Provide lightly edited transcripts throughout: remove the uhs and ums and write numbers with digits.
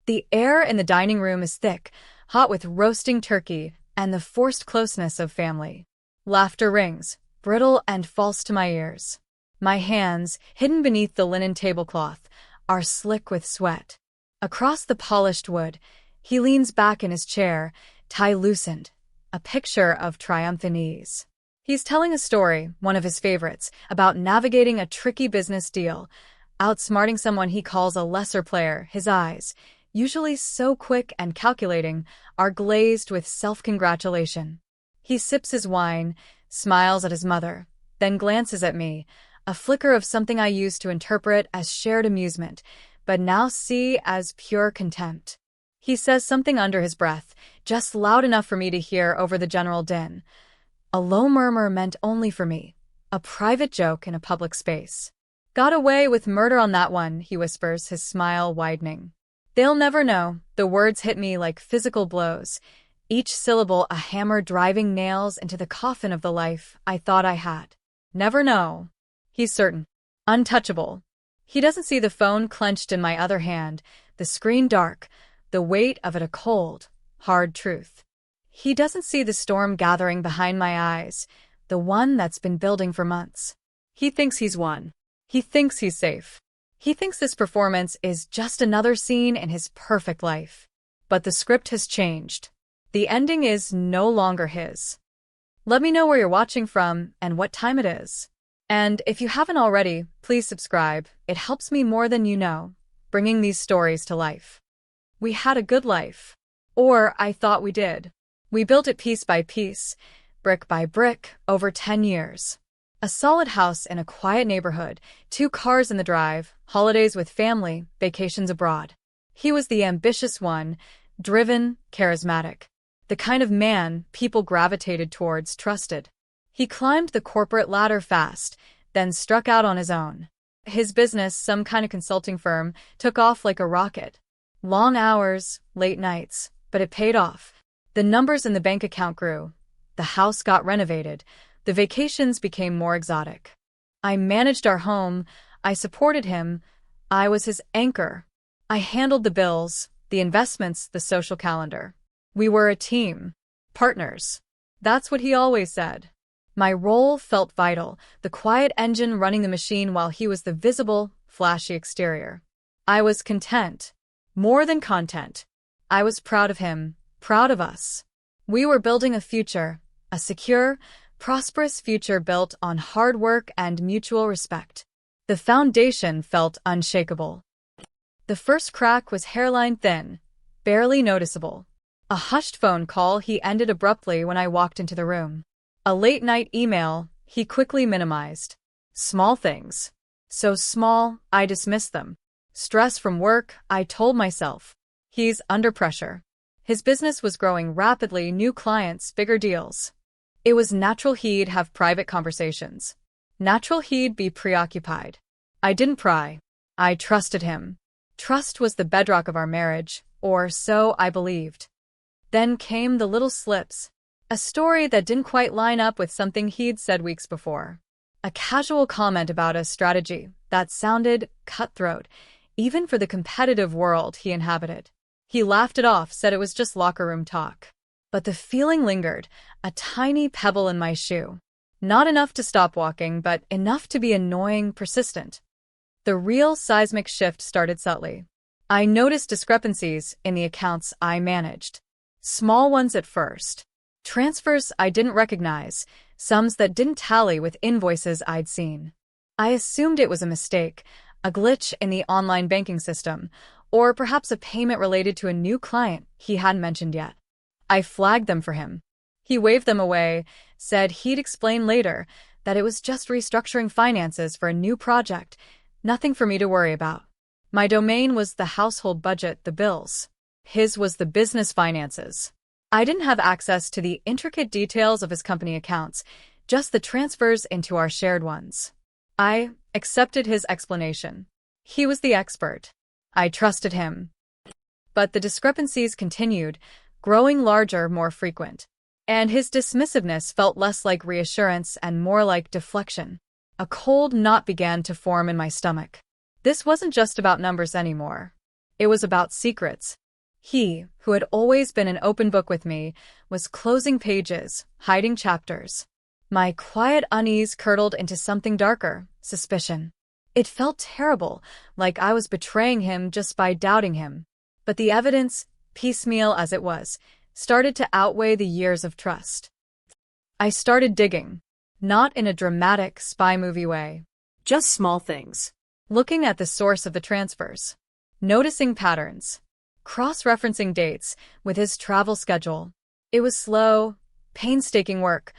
The air in the dining room is thick, hot with roasting turkey and the forced closeness of family. Laughter rings, brittle and false to my ears. My hands, hidden beneath the linen tablecloth, are slick with sweat. Across the polished wood, he leans back in his chair, tie loosened, a picture of triumphant ease. He's telling a story, one of his favorites, about navigating a tricky business deal, outsmarting someone he calls a lesser player. His eyes, usually so quick and calculating, are glazed with self-congratulation. He sips his wine, smiles at his mother, then glances at me, a flicker of something I used to interpret as shared amusement, but now see as pure contempt. He says something under his breath, just loud enough for me to hear over the general din. A low murmur meant only for me, a private joke in a public space. Got away with murder on that one, he whispers, his smile widening. They'll never know. The words hit me like physical blows, each syllable a hammer driving nails into the coffin of the life I thought I had. Never know. He's certain. Untouchable. He doesn't see the phone clenched in my other hand, the screen dark, the weight of it a cold, hard truth. He doesn't see the storm gathering behind my eyes, the one that's been building for months. He thinks he's won. He thinks he's safe. He thinks this performance is just another scene in his perfect life. But the script has changed. The ending is no longer his. Let me know where you're watching from and what time it is. And if you haven't already, please subscribe. It helps me more than you know, bringing these stories to life. We had a good life. Or I thought we did. We built it piece by piece, brick by brick, over 10 years. A solid house in a quiet neighborhood, 2 cars in the drive, holidays with family, vacations abroad. He was the ambitious one, driven, charismatic. The kind of man people gravitated towards, trusted. He climbed the corporate ladder fast, then struck out on his own. His business, some kind of consulting firm, took off like a rocket. Long hours, late nights, but it paid off. The numbers in the bank account grew. The house got renovated. The vacations became more exotic. I managed our home. I supported him. I was his anchor. I handled the bills, the investments, the social calendar. We were a team. Partners. That's what he always said. My role felt vital, the quiet engine running the machine while he was the visible, flashy exterior. I was content. More than content. I was proud of him, proud of us. We were building a future, a secure, prosperous future built on hard work and mutual respect. The foundation felt unshakable. The first crack was hairline thin, barely noticeable. A hushed phone call he ended abruptly when I walked into the room. A late-night email he quickly minimized. Small things. So small, I dismissed them. Stress from work, I told myself. He's under pressure. His business was growing rapidly, new clients, bigger deals. It was natural he'd have private conversations. Natural he'd be preoccupied. I didn't pry. I trusted him. Trust was the bedrock of our marriage, or so I believed. Then came the little slips. A story that didn't quite line up with something he'd said weeks before. A casual comment about a strategy that sounded cutthroat, even for the competitive world he inhabited. He laughed it off, said it was just locker room talk. But the feeling lingered, a tiny pebble in my shoe. Not enough to stop walking, but enough to be annoying, persistent. The real seismic shift started subtly. I noticed discrepancies in the accounts I managed. Small ones at first. Transfers I didn't recognize, sums that didn't tally with invoices I'd seen. I assumed it was a mistake, a glitch in the online banking system, or perhaps a payment related to a new client he hadn't mentioned yet. I flagged them for him. He waved them away, said he'd explain later, that it was just restructuring finances for a new project, nothing for me to worry about. My domain was the household budget, the bills. His was the business finances. I didn't have access to the intricate details of his company accounts, just the transfers into our shared ones. I accepted his explanation. He was the expert. I trusted him. But the discrepancies continued, growing larger, more frequent. And his dismissiveness felt less like reassurance and more like deflection. A cold knot began to form in my stomach. This wasn't just about numbers anymore. It was about secrets. He, who had always been an open book with me, was closing pages, hiding chapters. My quiet unease curdled into something darker, suspicion. It felt terrible, like I was betraying him just by doubting him. But the evidence, piecemeal as it was, started to outweigh the years of trust. I started digging, not in a dramatic spy movie way. Just small things. Looking at the source of the transfers. Noticing patterns. Cross-referencing dates with his travel schedule. It was slow, painstaking work,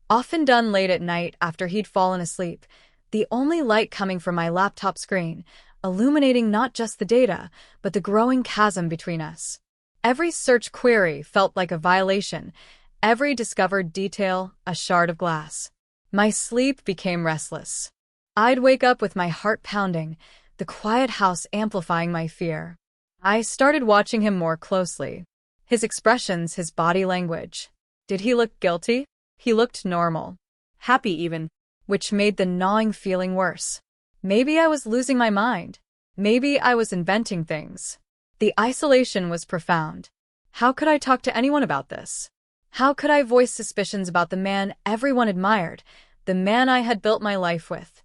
often done late at night after he'd fallen asleep, the only light coming from my laptop screen, illuminating not just the data, but the growing chasm between us. Every search query felt like a violation, every discovered detail a shard of glass. My sleep became restless. I'd wake up with my heart pounding, the quiet house amplifying my fear. I started watching him more closely. His expressions, his body language. Did he look guilty? He looked normal. Happy even, which made the gnawing feeling worse. Maybe I was losing my mind. Maybe I was inventing things. The isolation was profound. How could I talk to anyone about this? How could I voice suspicions about the man everyone admired, the man I had built my life with?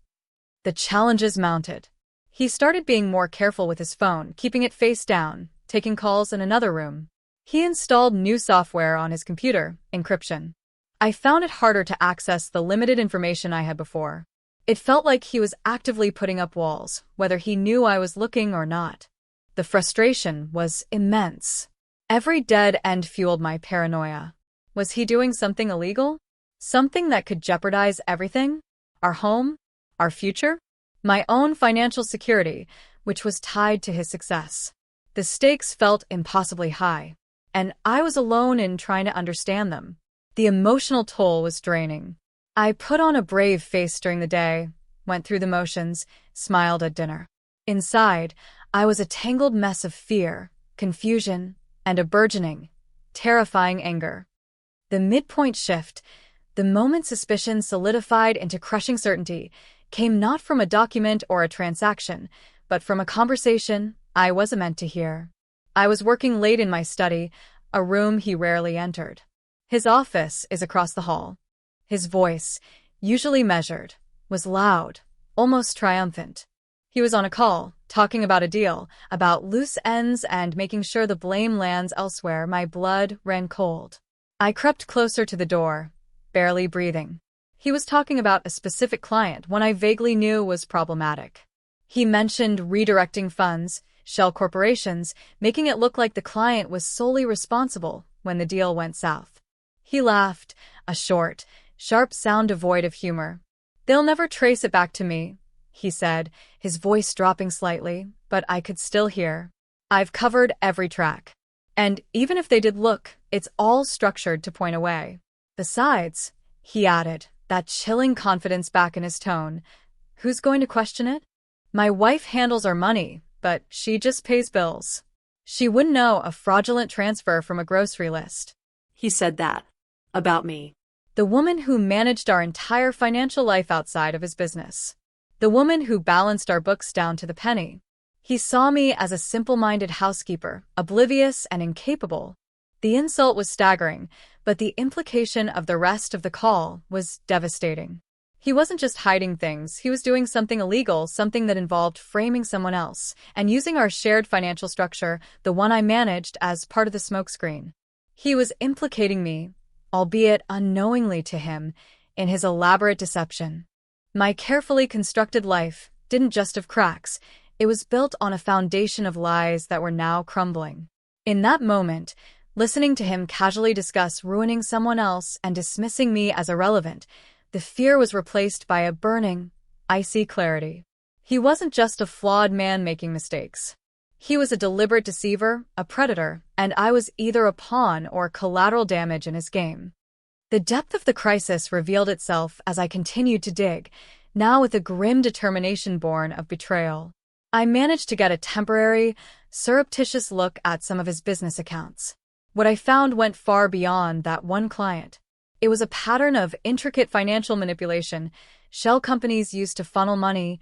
The challenges mounted. He started being more careful with his phone, keeping it face down, taking calls in another room. He installed new software on his computer, encryption. I found it harder to access the limited information I had before. It felt like he was actively putting up walls, whether he knew I was looking or not. The frustration was immense. Every dead end fueled my paranoia. Was he doing something illegal? Something that could jeopardize everything? Our home? Our future? My own financial security, which was tied to his success. The stakes felt impossibly high, and I was alone in trying to understand them. The emotional toll was draining. I put on a brave face during the day, went through the motions, smiled at dinner. Inside, I was a tangled mess of fear, confusion, and a burgeoning, terrifying anger. The midpoint shift, the moment suspicion solidified into crushing certainty, came not from a document or a transaction, but from a conversation I wasn't meant to hear. I was working late in my study, a room he rarely entered. His office is across the hall. His voice, usually measured, was loud, almost triumphant. He was on a call, talking about a deal, about loose ends and making sure the blame lands elsewhere. My blood ran cold. I crept closer to the door, barely breathing. He was talking about a specific client, one I vaguely knew was problematic. He mentioned redirecting funds, shell corporations, making it look like the client was solely responsible when the deal went south. He laughed, a short, sharp sound devoid of humor. "They'll never trace it back to me," he said, his voice dropping slightly, but I could still hear. "I've covered every track. And even if they did look, it's all structured to point away. Besides," he added, that chilling confidence back in his tone, "who's going to question it? My wife handles our money, but she just pays bills. She wouldn't know a fraudulent transfer from a grocery list." He said that. About me. The woman who managed our entire financial life outside of his business. The woman who balanced our books down to the penny. He saw me as a simple-minded housekeeper, oblivious and incapable. The insult was staggering, but the implication of the rest of the call was devastating. He wasn't just hiding things, he was doing something illegal, something that involved framing someone else, and using our shared financial structure, the one I managed, as part of the smokescreen. He was implicating me, albeit unknowingly to him, in his elaborate deception. My carefully constructed life didn't just have cracks, it was built on a foundation of lies that were now crumbling. In that moment, listening to him casually discuss ruining someone else and dismissing me as irrelevant, the fear was replaced by a burning, icy clarity. He wasn't just a flawed man making mistakes. He was a deliberate deceiver, a predator, and I was either a pawn or collateral damage in his game. The depth of the crisis revealed itself as I continued to dig, now with a grim determination born of betrayal. I managed to get a temporary, surreptitious look at some of his business accounts. What I found went far beyond that one client. It was a pattern of intricate financial manipulation, shell companies used to funnel money,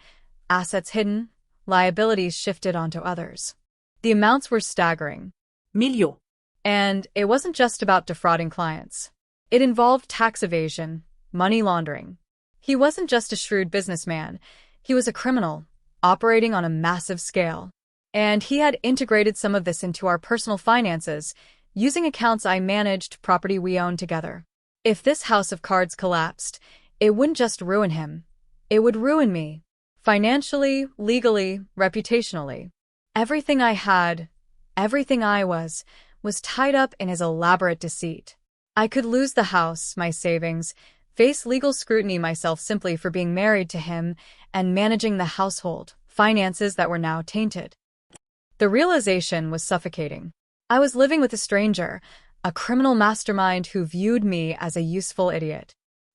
assets hidden, liabilities shifted onto others. The amounts were staggering. Milio. And it wasn't just about defrauding clients. It involved tax evasion, money laundering. He wasn't just a shrewd businessman. He was a criminal, operating on a massive scale. And he had integrated some of this into our personal finances, using accounts I managed, property we owned together. If this house of cards collapsed, it wouldn't just ruin him. It would ruin me. Financially, legally, reputationally. Everything I had, everything I was tied up in his elaborate deceit. I could lose the house, my savings, face legal scrutiny myself simply for being married to him and managing the household, finances that were now tainted. The realization was suffocating. I was living with a stranger, a criminal mastermind who viewed me as a useful idiot.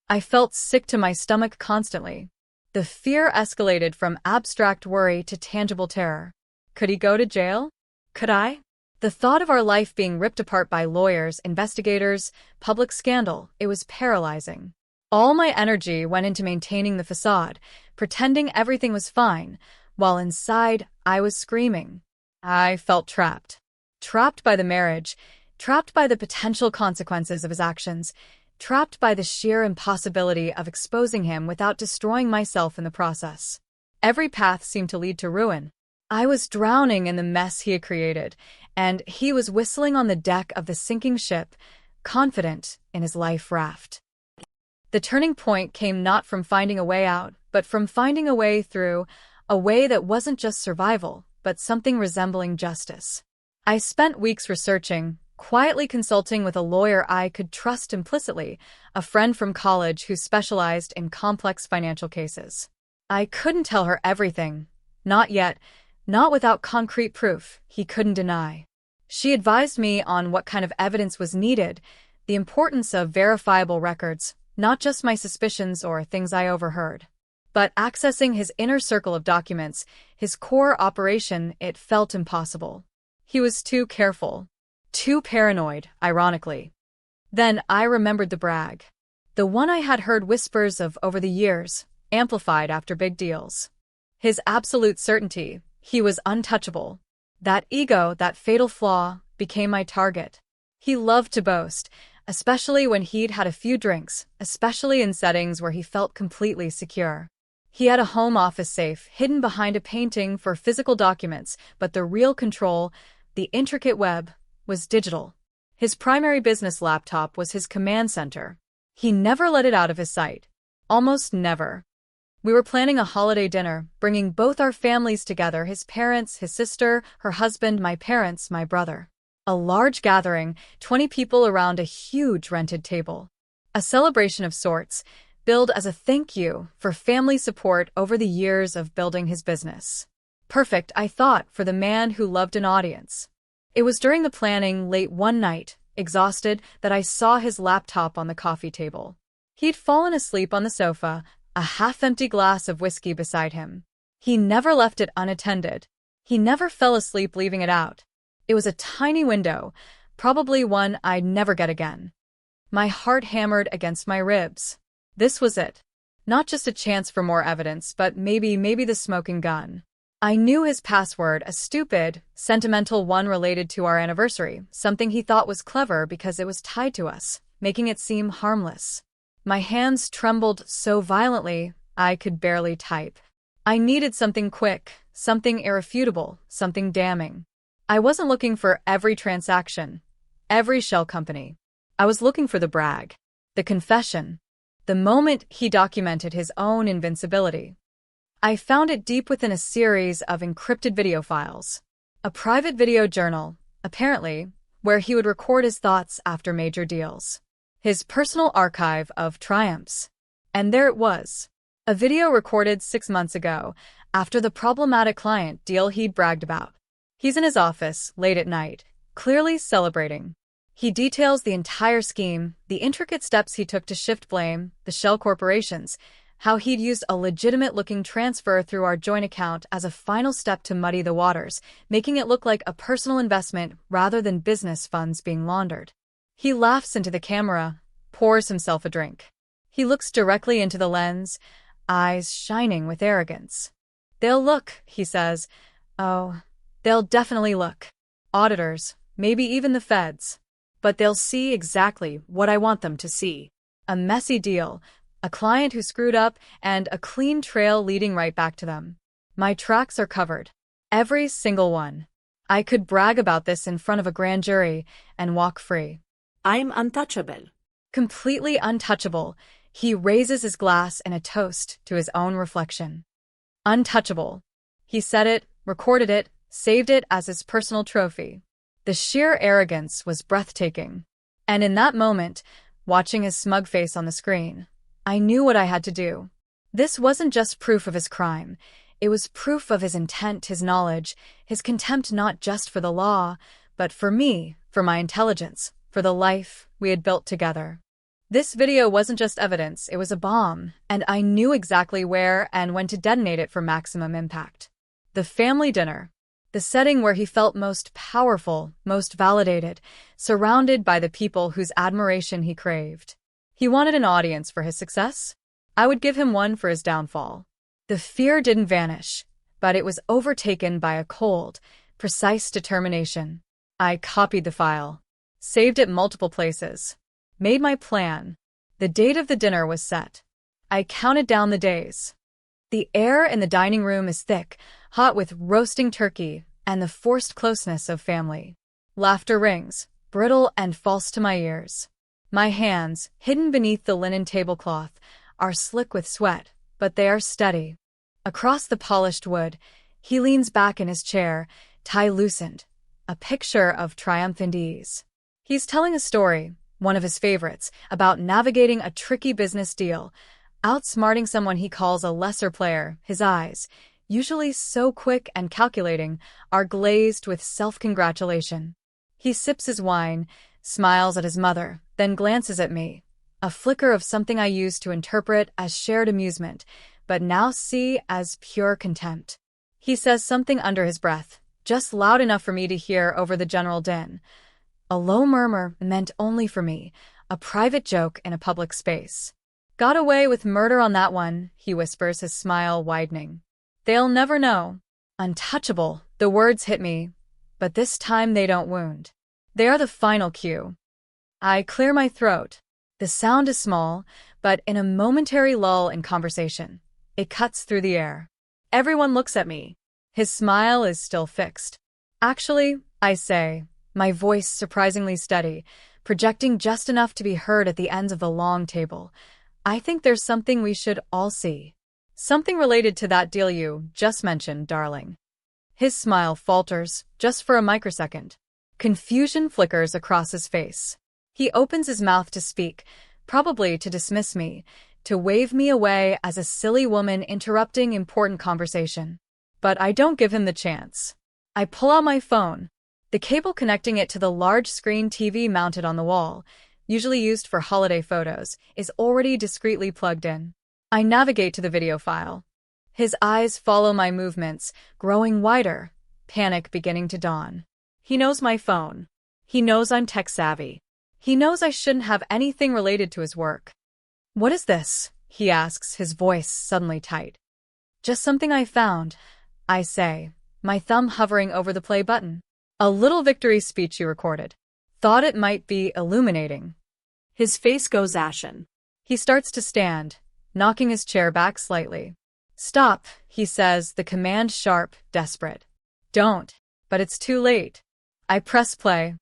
I felt sick to my stomach constantly. The fear escalated from abstract worry to tangible terror. Could he go to jail? Could I? The thought of our life being ripped apart by lawyers, investigators, public scandal, it was paralyzing. All my energy went into maintaining the facade, pretending everything was fine, while inside I was screaming. I felt trapped. Trapped by the marriage, trapped by the potential consequences of his actions, trapped by the sheer impossibility of exposing him without destroying myself in the process. Every path seemed to lead to ruin. I was drowning in the mess he had created, and he was whistling on the deck of the sinking ship, confident in his life raft. The turning point came not from finding a way out, but from finding a way through, a way that wasn't just survival, but something resembling justice. I spent weeks researching, quietly consulting with a lawyer I could trust implicitly, a friend from college who specialized in complex financial cases. I couldn't tell her everything, not yet, not without concrete proof he couldn't deny. She advised me on what kind of evidence was needed, the importance of verifiable records, not just my suspicions or things I overheard. But accessing his inner circle of documents, his core operation, it felt impossible. He was too careful. Too paranoid, ironically. Then I remembered the brag. The one I had heard whispers of over the years, amplified after big deals. His absolute certainty, he was untouchable. That ego, that fatal flaw, became my target. He loved to boast, especially when he'd had a few drinks, especially in settings where he felt completely secure. He had a home office safe hidden behind a painting for physical documents, but the real control, the intricate web, was digital. His primary business laptop was his command center. He never let it out of his sight. Almost never. We were planning a holiday dinner, bringing both our families together, his parents, his sister, her husband, my parents, my brother. A large gathering, 20 people around a huge rented table. A celebration of sorts, billed as a thank you for family support over the years of building his business. Perfect, I thought, for the man who loved an audience. It was during the planning, late one night, exhausted, that I saw his laptop on the coffee table. He'd fallen asleep on the sofa, a half-empty glass of whiskey beside him. He never left it unattended. He never fell asleep leaving it out. It was a tiny window, probably one I'd never get again. My heart hammered against my ribs. This was it. Not just a chance for more evidence, but maybe the smoking gun. I knew his password, a stupid, sentimental one related to our anniversary, something he thought was clever because it was tied to us, making it seem harmless. My hands trembled so violently, I could barely type. I needed something quick, something irrefutable, something damning. I wasn't looking for every transaction, every shell company. I was looking for the brag, the confession, the moment he documented his own invincibility. I found it deep within a series of encrypted video files. A private video journal, apparently, where he would record his thoughts after major deals. His personal archive of triumphs. And there it was. A video recorded 6 months ago, after the problematic client deal he'd bragged about. He's in his office, late at night, clearly celebrating. He details the entire scheme, the intricate steps he took to shift blame, the shell corporations, how he'd used a legitimate-looking transfer through our joint account as a final step to muddy the waters, making it look like a personal investment rather than business funds being laundered. He laughs into the camera, pours himself a drink. He looks directly into the lens, eyes shining with arrogance. "They'll look," he says. "Oh, They'll definitely look. Auditors, maybe even the feds. But they'll see exactly what I want them to see. A messy deal, a client who screwed up, and a clean trail leading right back to them. My tracks are covered. Every single one. I could brag about this in front of a grand jury and walk free. I'm untouchable. Completely untouchable, he raises his glass in a toast to his own reflection. Untouchable. He said it, recorded it, saved it as his personal trophy. The sheer arrogance was breathtaking. And in that moment, watching his smug face on the screen, I knew what I had to do. This wasn't just proof of his crime. It was proof of his intent, his knowledge, his contempt not just for the law, but for me, for my intelligence, for the life we had built together. This video wasn't just evidence, it was a bomb, and I knew exactly where and when to detonate it for maximum impact. The family dinner. The setting where he felt most powerful, most validated, surrounded by the people whose admiration he craved. He wanted an audience for his success. I would give him one for his downfall. The fear didn't vanish, but it was overtaken by a cold, precise determination. I copied the file, saved it multiple places, made my plan. The date of the dinner was set. I counted down the days. The air in the dining room is thick, hot with roasting turkey and the forced closeness of family. Laughter rings, brittle and false to my ears. My hands, hidden beneath the linen tablecloth, are slick with sweat, but they are steady. Across the polished wood, he leans back in his chair, tie loosened, a picture of triumphant ease. He's telling a story, one of his favorites, about navigating a tricky business deal, outsmarting someone he calls a lesser player. His eyes, usually so quick and calculating, are glazed with self-congratulation. He sips his wine, smiles at his mother, then glances at me, a flicker of something I used to interpret as shared amusement, but now see as pure contempt. He says something under his breath, just loud enough for me to hear over the general din. A low murmur meant only for me, a private joke in a public space. Got away with murder on that one, he whispers, his smile widening. They'll never know. Untouchable, the words hit me, but this time they don't wound. They are the final cue. I clear my throat. The sound is small, but in a momentary lull in conversation, it cuts through the air. Everyone looks at me. His smile is still fixed. Actually, I say, my voice surprisingly steady, projecting just enough to be heard at the ends of the long table. I think there's something we should all see. Something related to that deal you just mentioned, darling. His smile falters, just for a microsecond. Confusion flickers across his face. He opens his mouth to speak, probably to dismiss me, to wave me away as a silly woman interrupting important conversation. But I don't give him the chance. I pull out my phone. The cable connecting it to the large screen TV mounted on the wall, usually used for holiday photos, is already discreetly plugged in. I navigate to the video file. His eyes follow my movements, growing wider, panic beginning to dawn. He knows my phone. He knows I'm tech-savvy. He knows I shouldn't have anything related to his work. What is this? He asks, his voice suddenly tight. Just something I found, I say, my thumb hovering over the play button. A little victory speech you recorded. Thought it might be illuminating. His face goes ashen. He starts to stand, knocking his chair back slightly. Stop, he says, the command sharp, desperate. Don't. But it's too late. I press play.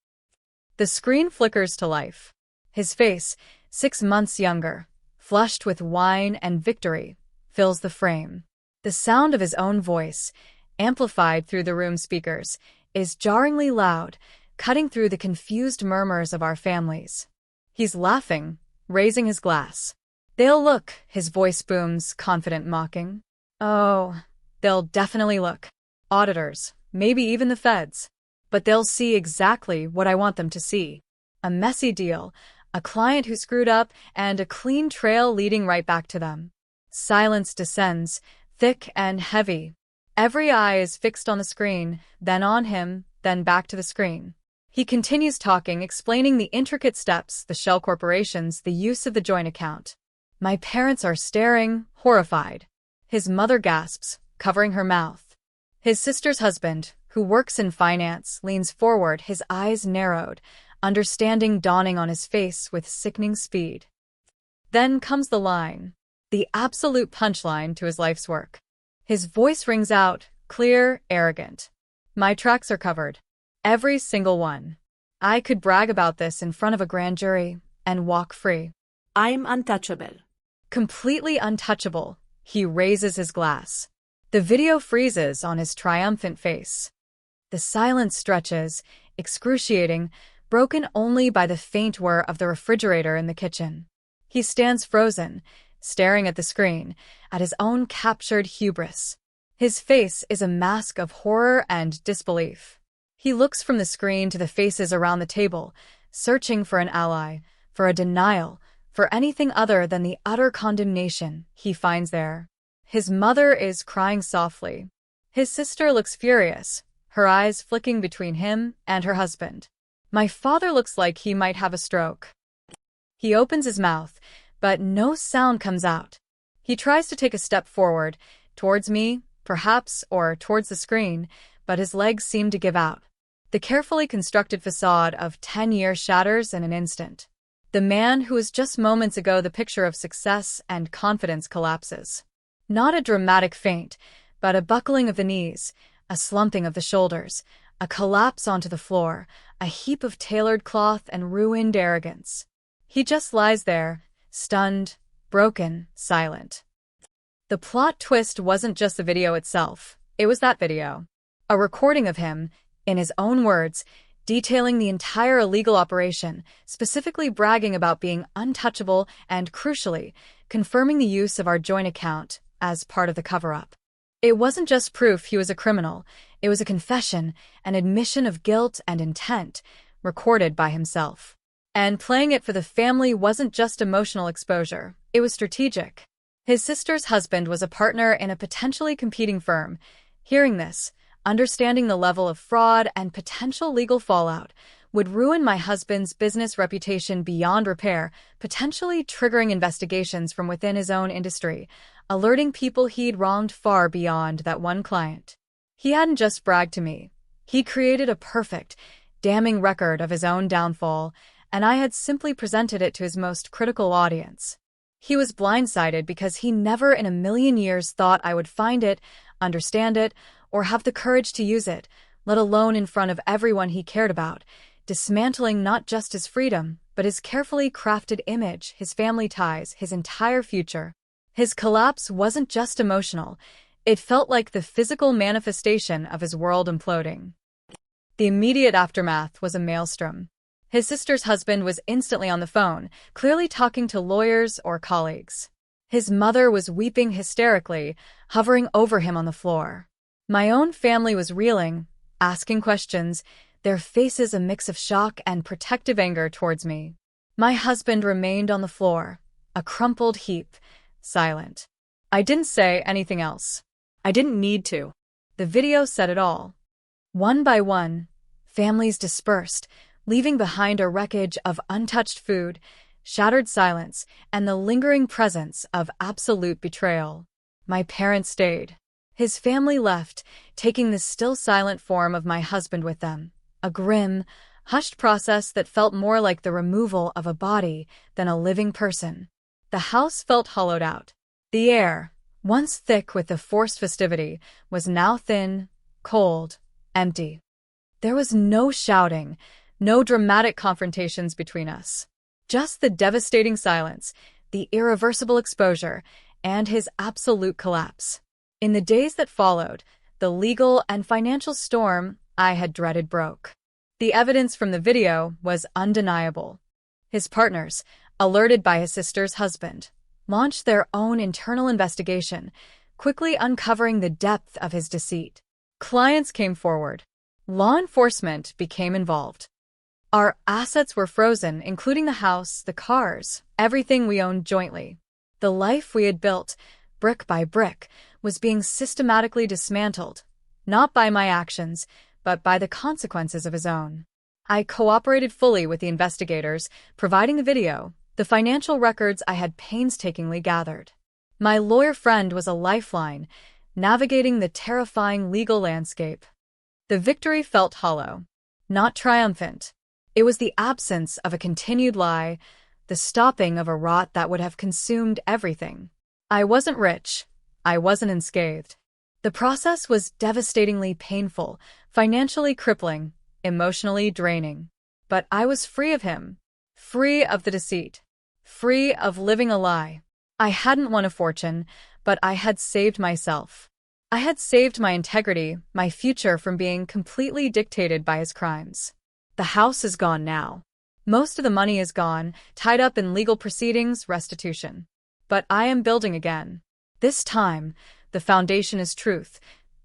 The screen flickers to life. His face, 6 months younger, flushed with wine and victory, fills the frame. The sound of his own voice, amplified through the room speakers, is jarringly loud, cutting through the confused murmurs of our families. He's laughing, raising his glass. They'll look, his voice booms, confident mocking. Oh, they'll definitely look. Auditors, maybe even the feds. But they'll see exactly what I want them to see. A messy deal, a client who screwed up, and a clean trail leading right back to them. Silence descends, thick and heavy. Every eye is fixed on the screen, then on him, then back to the screen. He continues talking, explaining the intricate steps, the shell corporations, the use of the joint account. My parents are staring, horrified. His mother gasps, covering her mouth. His sister's husband, who works in finance, leans forward, his eyes narrowed, understanding dawning on his face with sickening speed. Then comes the line, the absolute punchline to his life's work. His voice rings out, clear, arrogant. My tracks are covered. Every single one. I could brag about this in front of a grand jury and walk free. I'm untouchable. Completely untouchable, he raises his glass. The video freezes on his triumphant face. The silence stretches, excruciating, broken only by the faint whir of the refrigerator in the kitchen. He stands frozen, staring at the screen, at his own captured hubris. His face is a mask of horror and disbelief. He looks from the screen to the faces around the table, searching for an ally, for a denial, for anything other than the utter condemnation he finds there. His mother is crying softly. His sister looks furious, her eyes flicking between him and her husband. My father looks like he might have a stroke. He opens his mouth, but no sound comes out. He tries to take a step forward, towards me, perhaps, or towards the screen, but his legs seem to give out. The carefully constructed facade of 10 years shatters in an instant. The man who was just moments ago the picture of success and confidence collapses. Not a dramatic faint, but a buckling of the knees, a slumping of the shoulders, a collapse onto the floor, a heap of tailored cloth and ruined arrogance. He just lies there, stunned, broken, silent. The plot twist wasn't just the video itself, it was that video. A recording of him, in his own words, detailing the entire illegal operation, specifically bragging about being untouchable and, crucially, confirming the use of our joint account as part of the cover-up. It wasn't just proof he was a criminal, it was a confession, an admission of guilt and intent, recorded by himself. And playing it for the family wasn't just emotional exposure, it was strategic. His sister's husband was a partner in a potentially competing firm. Hearing this, understanding the level of fraud and potential legal fallout, would ruin my husband's business reputation beyond repair, potentially triggering investigations from within his own industry, alerting people he'd wronged far beyond that one client. He hadn't just bragged to me. He created a perfect, damning record of his own downfall, and I had simply presented it to his most critical audience. He was blindsided because he never in a million years thought I would find it, understand it, or have the courage to use it, let alone in front of everyone he cared about, dismantling not just his freedom, but his carefully crafted image, his family ties, his entire future. His collapse wasn't just emotional, it felt like the physical manifestation of his world imploding. The immediate aftermath was a maelstrom. His sister's husband was instantly on the phone, clearly talking to lawyers or colleagues. His mother was weeping hysterically, hovering over him on the floor. My own family was reeling, asking questions, their faces a mix of shock and protective anger towards me. My husband remained on the floor, a crumpled heap, silent. I didn't say anything else. I didn't need to. The video said it all. One by one, families dispersed, leaving behind a wreckage of untouched food, shattered silence, and the lingering presence of absolute betrayal. My parents stayed. His family left, taking the still silent form of my husband with them, a grim, hushed process that felt more like the removal of a body than a living person. The house felt hollowed out. The air, once thick with the forced festivity, was now thin, cold, empty. There was no shouting, no dramatic confrontations between us. Just the devastating silence, the irreversible exposure, and his absolute collapse. In the days that followed, the legal and financial storm I had dreaded broke. The evidence from the video was undeniable. His partners, alerted by his sister's husband, launched their own internal investigation, quickly uncovering the depth of his deceit. Clients came forward. Law enforcement became involved. Our assets were frozen, including the house, the cars, everything we owned jointly. The life we had built, brick by brick, was being systematically dismantled, not by my actions, but by the consequences of his own. I cooperated fully with the investigators, providing the video, the financial records I had painstakingly gathered. My lawyer friend was a lifeline, navigating the terrifying legal landscape. The victory felt hollow, not triumphant. It was the absence of a continued lie, the stopping of a rot that would have consumed everything. I wasn't rich. I wasn't unscathed. The process was devastatingly painful, financially crippling, emotionally draining. But I was free of him, free of the deceit, free of living a lie. I hadn't won a fortune, but I had saved myself. I had saved my integrity, my future from being completely dictated by his crimes. The house is gone now. Most of the money is gone, tied up in legal proceedings, restitution. But I am building again. This time, the foundation is truth,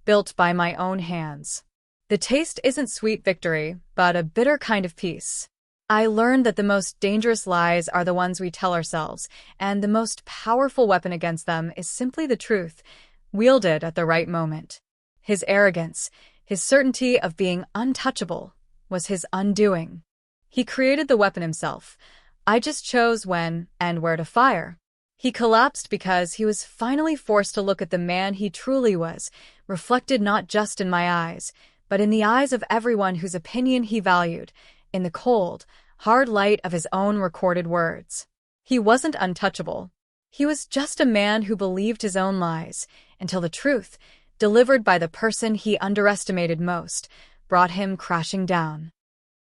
built by my own hands. The taste isn't sweet victory, but a bitter kind of peace. I learned that the most dangerous lies are the ones we tell ourselves, and the most powerful weapon against them is simply the truth, wielded at the right moment. His arrogance, his certainty of being untouchable, was his undoing. He created the weapon himself. I just chose when and where to fire. He collapsed because he was finally forced to look at the man he truly was, reflected not just in my eyes, but in the eyes of everyone whose opinion he valued, in the cold, hard light of his own recorded words. He wasn't untouchable. He was just a man who believed his own lies, until the truth, delivered by the person he underestimated most, brought him crashing down.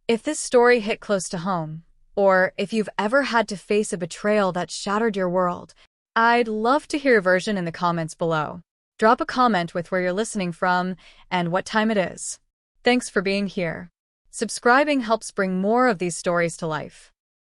If this story hit close to home, or if you've ever had to face a betrayal that shattered your world, I'd love to hear your version in the comments below. Drop a comment with where you're listening from and what time it is. Thanks for being here. Subscribing helps bring more of these stories to life.